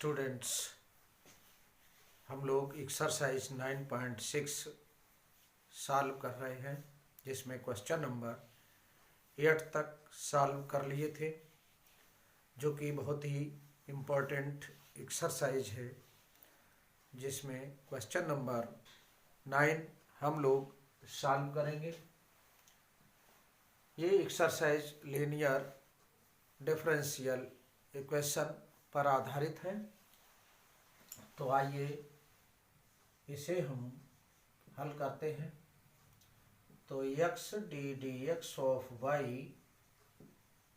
Students, हम लोग exercise 9.6 solve कर रहे हैं, जिसमें क्वेश्चन नंबर 8 तक सॉल्व कर लिए थे, जो कि बहुत ही इम्पोर्टेंट एक्सरसाइज है। जिसमें क्वेश्चन नंबर 9 हम लोग सॉल्व करेंगे। ये एक्सरसाइज लीनियर डिफरेंशियल इक्वेशन पर आधारित है। तो आइए इसे हम हल करते हैं। तो x D of y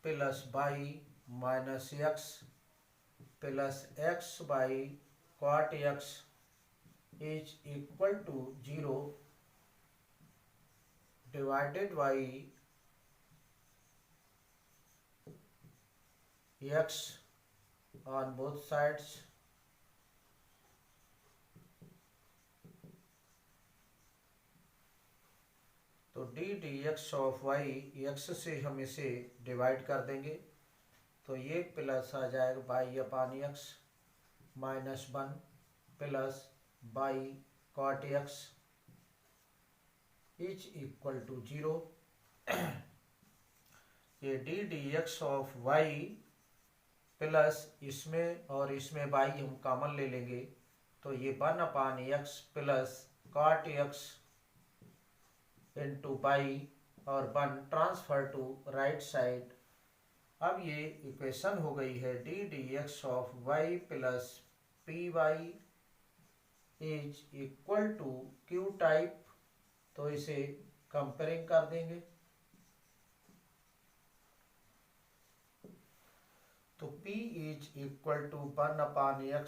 plus y minus x plus x by cot x is equal to 0 divided by x on both sides तो डी ऑफ y x से हम इसे डिवाइड कर देंगे, तो ये प्लस आ जाएगा by upon x minus 1 plus by cot x is equal to 0। ये डी ऑफ y प्लस इसमें और इसमें बाई हम कॉमन ले लेंगे, तो ये 1 upon x plus cot x into by और 1 ट्रांसफर टू राइट साइड। अब ये इक्वेशन हो गई है D of y plus P Y is equal to Q type. तो इसे कंपेयरिंग कर देंगे, तो p is equal to 1 upon x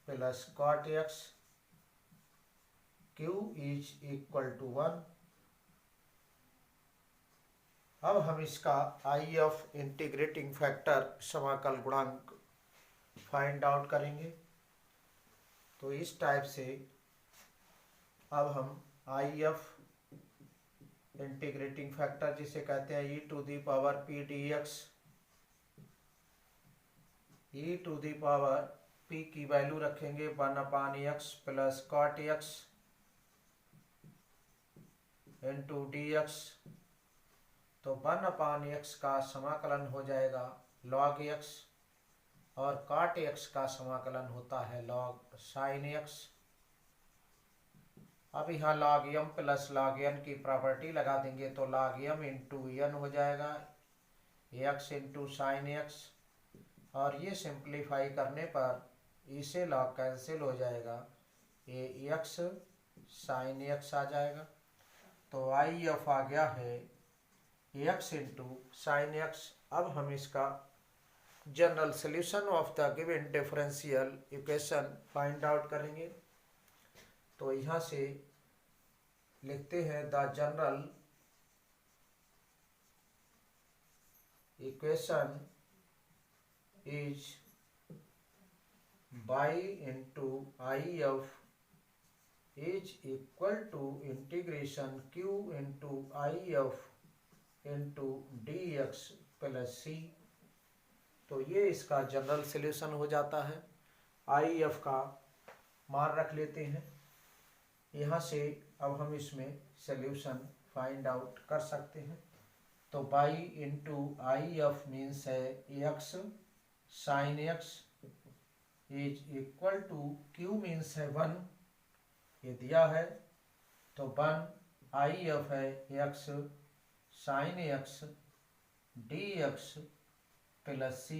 plus cot x, q is equal to 1। अब हम इसका आई ऑफ इंटीग्रेटिंग फैक्टर समाकल गुणांक फाइंड आउट करेंगे। तो इस टाइप से अब हम आई ऑफ इंटीग्रेटिंग फैक्टर जिसे कहते हैं e to the power P D x, e to the power P की वैल्यू रखेंगे 1 upon x plus cot x into d x. तो 1 अपान एक्स का समाकलन हो जाएगा लॉग एक्स और कॉट एक्स का समाकलन होता है लॉग साइन एक्स। अब यहाँ log M plus log N की प्रॉपर्टी लगा देंगे, तो लॉग एम इंटू एन हो जाएगा एक्स इंटू साइन एक्स, और ये सिंप्लीफाई करने पर इसे लॉग कैंसिल हो जाएगा, ये एक्स साइन एक्स आ जाएगा। तो आई एफ आ गया है एक्स इंटू साइन एक्स। अब हम इसका general solution of the given differential equation find out करेंगे। तो यहाँ से लिखते हैं the general equation is y into I of is equal to integration Q into I of into d x plus C. तो ये इसका जनरल सोल्यूशन हो जाता है। आई एफ का मान रख लेते हैं यहाँ से। अब हम इसमें सोल्यूशन फाइंड आउट कर सकते हैं। तो y into I F means है x sine x is equal to Q means है 1, ये दिया है। तो 1 आई एफ है x sine x d x plus C.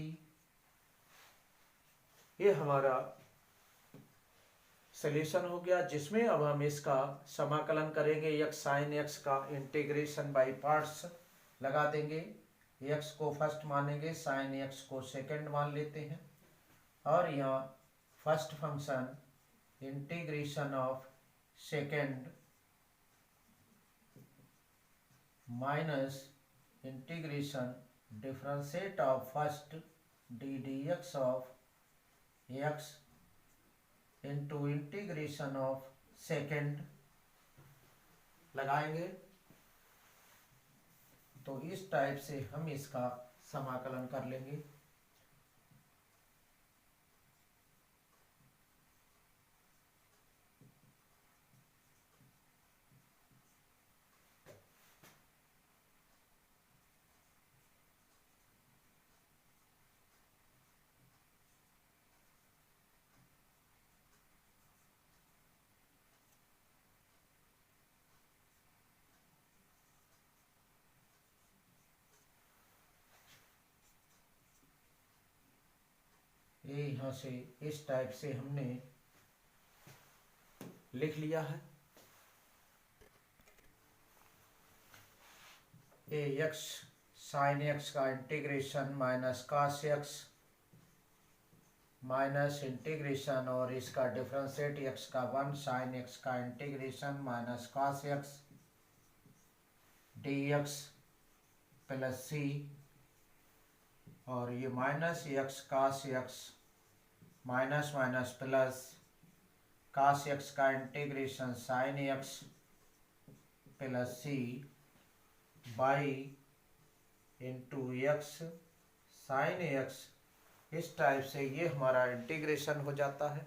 ये हमारा सॉल्यूशन हो गया, जिसमें अब हम इसका समाकलन करेंगे। एक्स साइन एक्स का इंटीग्रेशन बाय पार्ट्स लगा देंगे। एक्स को फर्स्ट मानेंगे, साइन एक्स को सेकंड मान लेते हैं, और यहाँ first function integration of second minus integration differentiate of first D D x of x into integration of second लगाएंगे। तो इस टाइप से हम इसका समाकलन कर लेंगे। यहाँ से इस टाइप से हमने लिख लिया है। ए एक्स साइन एक्स का integration minus cos x minus integration और इसका डिफरेंशिएट एक्स का 1 साइन एक्स का integration minus cos x d x plus C, और ये minus x cos x minus minus plus cos x का integration sine x plus C y into x sine x. इस type से ये हमारा integration हो जाता है।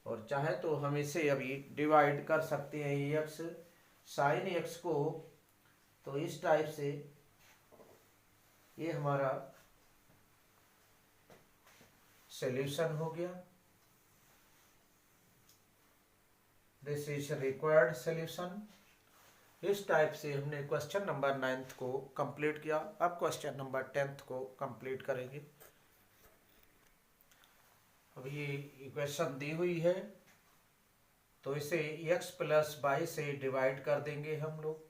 और चाहे तो हम इसे अभी डिवाइड कर सकते हैं एक्स साइन एक्स को, तो इस टाइप से ये हमारा सॉल्यूशन हो गया। This is required solution. इस टाइप से हमने क्वेश्चन नंबर 9 को कंप्लीट किया। अब क्वेश्चन नंबर 10 को कंप्लीट करेंगे। अब ये इक्वेशन दी हुई है तो इसे x प्लस वाई से डिवाइड कर देंगे हम लोग।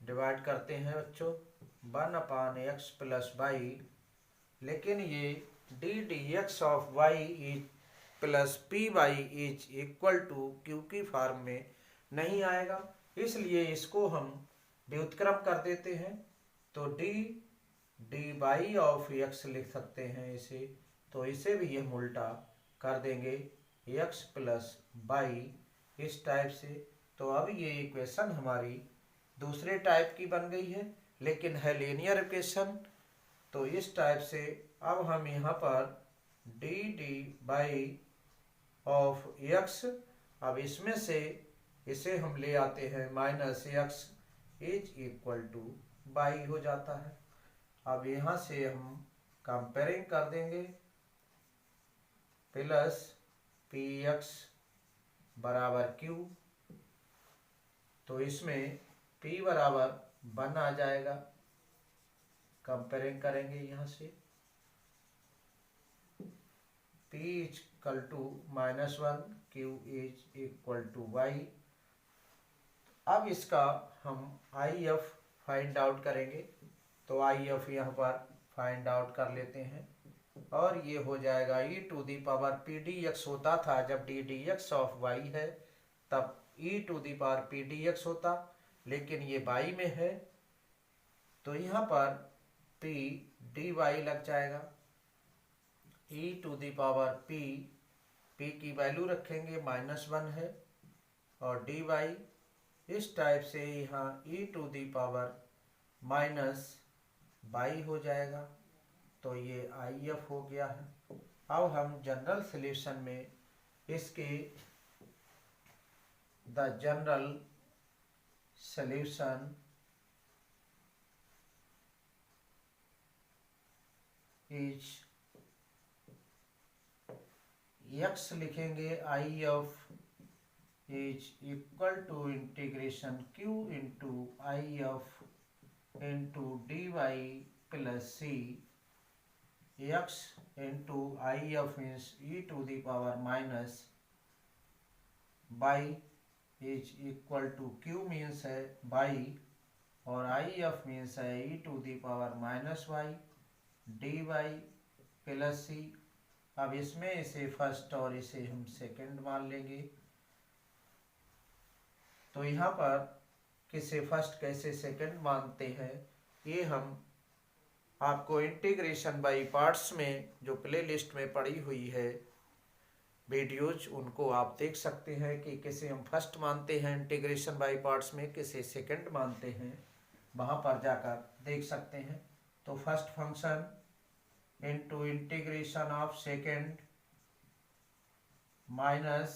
डिवाइड करते हैं बच्चों 1/x प्लस वाई, लेकिन ये ddx of y is plus P Y is equal to Q की फॉर्म में नहीं आएगा, इसलिए इसको हम व्युत्क्रम कर देते हैं। तो डी वाई ऑफ x लिख सकते हैं इसे, तो इसे भी हम उल्टा कर देंगे x प्लस वाई इस टाइप से। तो अब ये इक्वेशन हमारी दूसरे टाइप की बन गई है, लेकिन है लीनियर इक्वेशन। तो इस टाइप से अब हम यहाँ पर डी वाई ऑफ x, अब इसमें से इसे हम ले आते हैं minus X is equal to Y हो जाता है। अब यहाँ से हम कंपेयरिंग कर देंगे प्लस पी एक्स बराबर क्यू, तो इसमें p बराबर 1 आ जाएगा। कंपेयरिंग करेंगे यहाँ से p equal to -1 q is equal to Y. अब इसका हम IF फाइंड आउट करेंगे, तो IF यहाँ पर फाइंड आउट कर लेते हैं और ये हो जाएगा e to the power P D X होता था जब D D x of Y है, तब e to the power P D X होता, लेकिन ये वाई में है तो यहाँ पर p डी वाई लग जाएगा। e to the power p की वैल्यू रखेंगे -1 है और डी वाई इस टाइप से यहाँ e to the power -y हो जाएगा। तो ये IF हो गया है। अब हम जनरल सॉल्यूशन में इसके the general solution is x लिखेंगे IF is equal to integration q into IF into d Y plus C, x into IF means e to the power -y is equal to q means है y और IF means है e to the power -y d Y plus C. अब इसमें इसे first और इसे हम second मान लेंगे। तो यहाँ पर किसे फर्स्ट कैसे सेकंड मानते हैं ये हम आपको इंटीग्रेशन बाय पार्ट्स में जो प्लेलिस्ट में पड़ी हुई है वीडियोज, उनको आप देख सकते हैं कि किसे हम फर्स्ट मानते हैं इंटीग्रेशन बाय पार्ट्स में, किसे सेकंड मानते हैं, वहाँ पर जाकर देख सकते हैं। तो first function into integration of second minus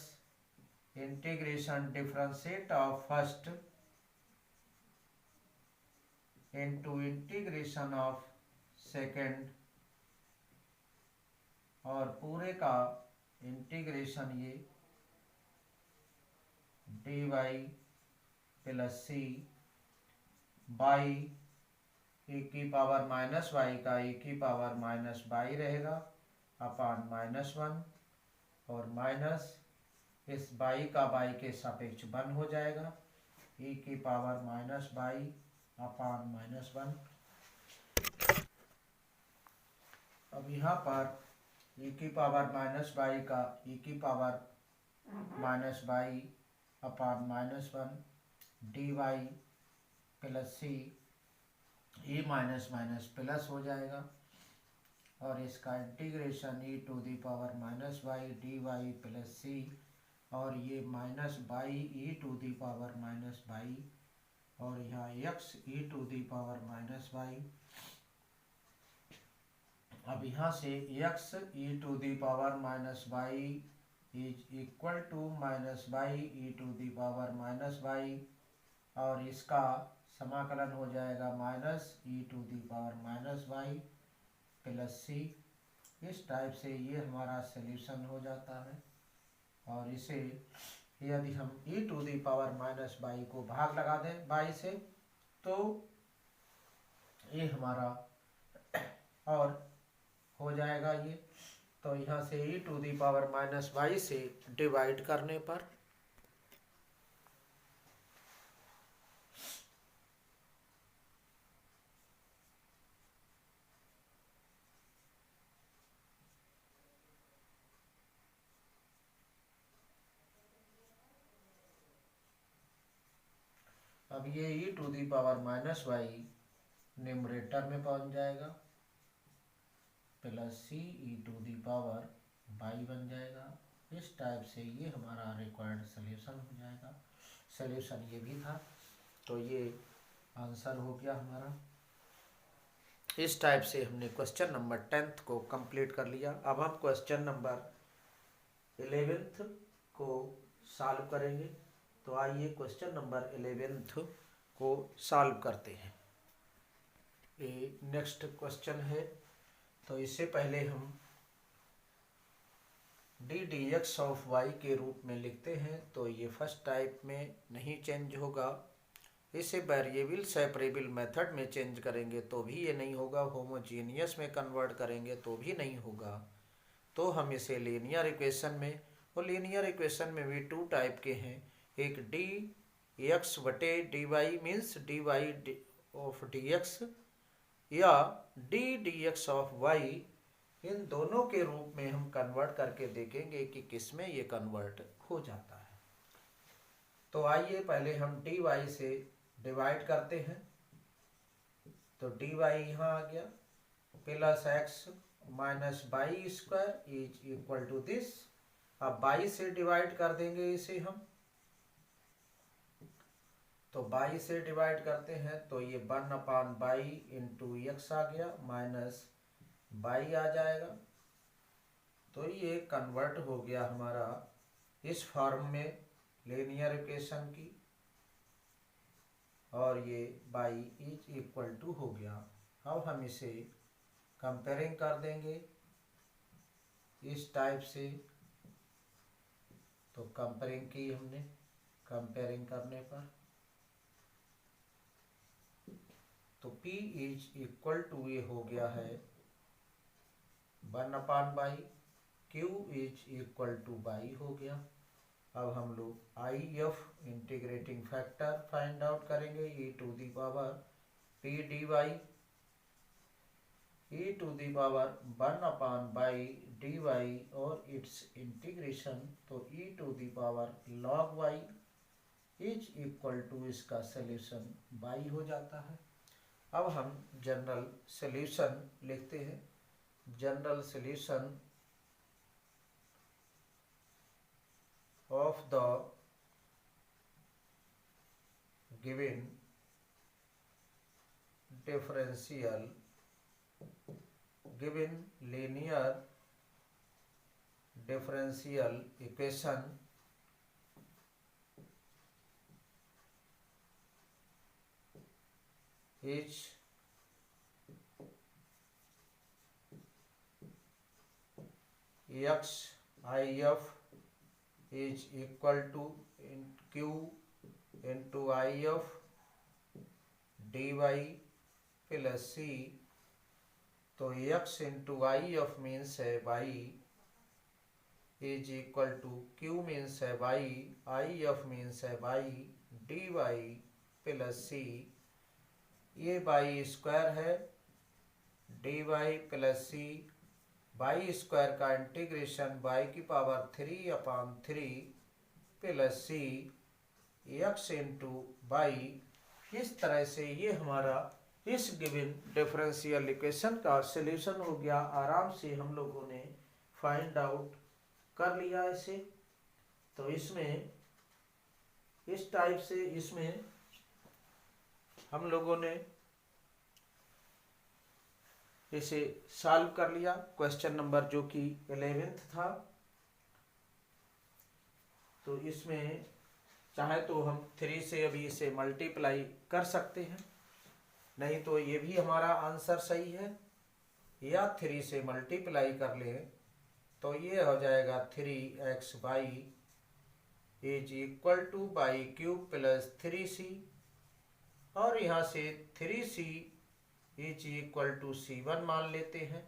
integration differentiate of first into integration of second, और पूरे का इंटीग्रेशन ये D Y plus C by e की पावर -y का e की पावर -y रहेगा अपान -1 और माइनस इस बाई का बाई के सापेक्ष 1 हो जाएगा, e की पावर -22 अपान -1। अब यहाँ पर e की पावर -22 का e की पावर -22 अपान -1 dy plus C, e minus minus plus हो जाएगा और इसका integration e to the power -y dy plus C और ये -y e to the power -y और यहाँ x e to the power -y। अब यहाँ से x e to the power -y is equal to -y e to the power -y और इसका समाकलन हो जाएगा -e to the power -y plus सी। इस टाइप से ये हमारा सॉल्यूशन हो जाता है और इसे यदि हम e to the power -y को भाग लगा दें y से तो ये हमारा और हो जाएगा ये। तो यहाँ से e to the power -y से डिवाइड करने पर अब ये e to the power -y numerator में पहुंच जाएगा plus c e to the power y बन जाएगा। इस टाइप से ये हमारा रिक्वायर्ड सॉल्यूशन हो जाएगा। सॉल्यूशन ये भी था, तो ये आंसर हो गया हमारा। इस टाइप से हमने क्वेश्चन नंबर 10th को कंप्लीट कर लिया। अब हम क्वेश्चन नंबर 11th को सॉल्व करेंगे। तो आइए क्वेश्चन नंबर 11th को सॉल्व करते हैं। ये नेक्स्ट क्वेश्चन है। तो इससे पहले हम d D x of y के रूप में लिखते हैं। तो ये फर्स्ट टाइप में नहीं चेंज होगा। इसे वेरिएबल सेपरेबल मेथड में चेंज करेंगे तो भी ये नहीं होगा। होमोजीनियस में कन्वर्ट करेंगे तो भी नहीं होगा। तो हम इसे लीनियर इक्वेशन में, और लीनियर इक्वेशन में भी 2 टाइप के हैं। एक डी एक्स बटे d y means d y of d x या d D x of y, इन दोनों के रूप में हम कन्वर्ट करके देखेंगे कि किस में ये कन्वर्ट हो जाता है। तो आइए पहले हम डी वाई से डिवाइड करते हैं। तो डी वाई यहाँ आ गया plus x minus by square is equal to this. अब बाई से डिवाइड कर देंगे इसे हम। तो बाई से डिवाइड करते हैं तो ये 1/बाई इंटू एक्स आ गया माइनस बाई आ जाएगा। तो ये कन्वर्ट हो गया हमारा इस फॉर्म में लीनियर इक्वेशन की, और ये बाई इज इक्वल टू हो गया। अब हम इसे कंपेयरिंग कर देंगे इस टाइप से। तो कंपेयरिंग की हमने, कंपेयरिंग करने पर तो P इज इक्वल टू ये हो गया है 1/बाई, Q is equal to y हो गया। अब हम लोग I F integrating factor find out करेंगे। E to the power P d y, e to the power 1/बाई डी वाई और इट्स इंटीग्रेशन। तो e to the power log y is equal to इसका सॉल्यूशन बाई हो जाता है। अब हम जनरल सॉल्यूशन लिखते हैं। General solution of the given differential given linear differential equation is x if is equal to q into if dy plus c। तो x into I of means है y is equal to q means है y, I of means है y, dy plus c, ये y square है, dy plus c, y square का integration y की power 3/3 plus c x into y. इस तरह से ये हमारा इस गिवन डिफरेंशियल इक्वेशन का सॉल्यूशन हो गया। आराम से हम लोगों ने फाइंड आउट कर लिया इसे। तो इसमें इस टाइप से इसमें हम लोगों ने इसे सॉल्व कर लिया। क्वेश्चन नंबर जो कि 11th था, तो इसमें चाहे तो हम 3 से अभी इसे मल्टीप्लाई कर सकते हैं, नहीं तो ये भी हमारा आंसर सही है, या 3 से मल्टीप्लाई कर लें तो ये हो जाएगा 3xy is equal to by cube plus 3c, और यहाँ से 3c is equal to c1 मान लेते हैं,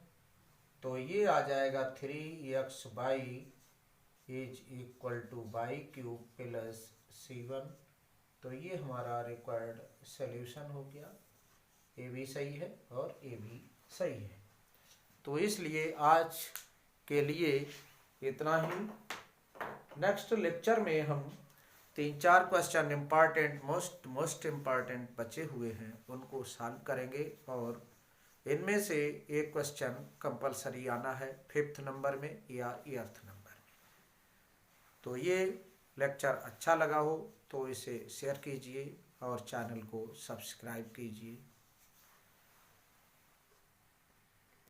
तो ये आ जाएगा 3xy is equal to by cube plus c1। तो ये हमारा रिक्वायर्ड सॉल्यूशन हो गया। ए भी सही है और ए भी सही है। तो इसलिए आज के लिए इतना ही। नेक्स्ट लेक्चर में हम 3-4 क्वेश्चन इम्पॉर्टेंट मोस्ट इम्पॉर्टेंट बचे हुए हैं, उनको सॉल्व करेंगे, और इनमें से एक क्वेश्चन कंपलसरी आना है 5th नंबर में या 8th नंबर में। तो ये लेक्चर अच्छा लगा हो तो इसे शेयर कीजिए और चैनल को सब्सक्राइब कीजिए।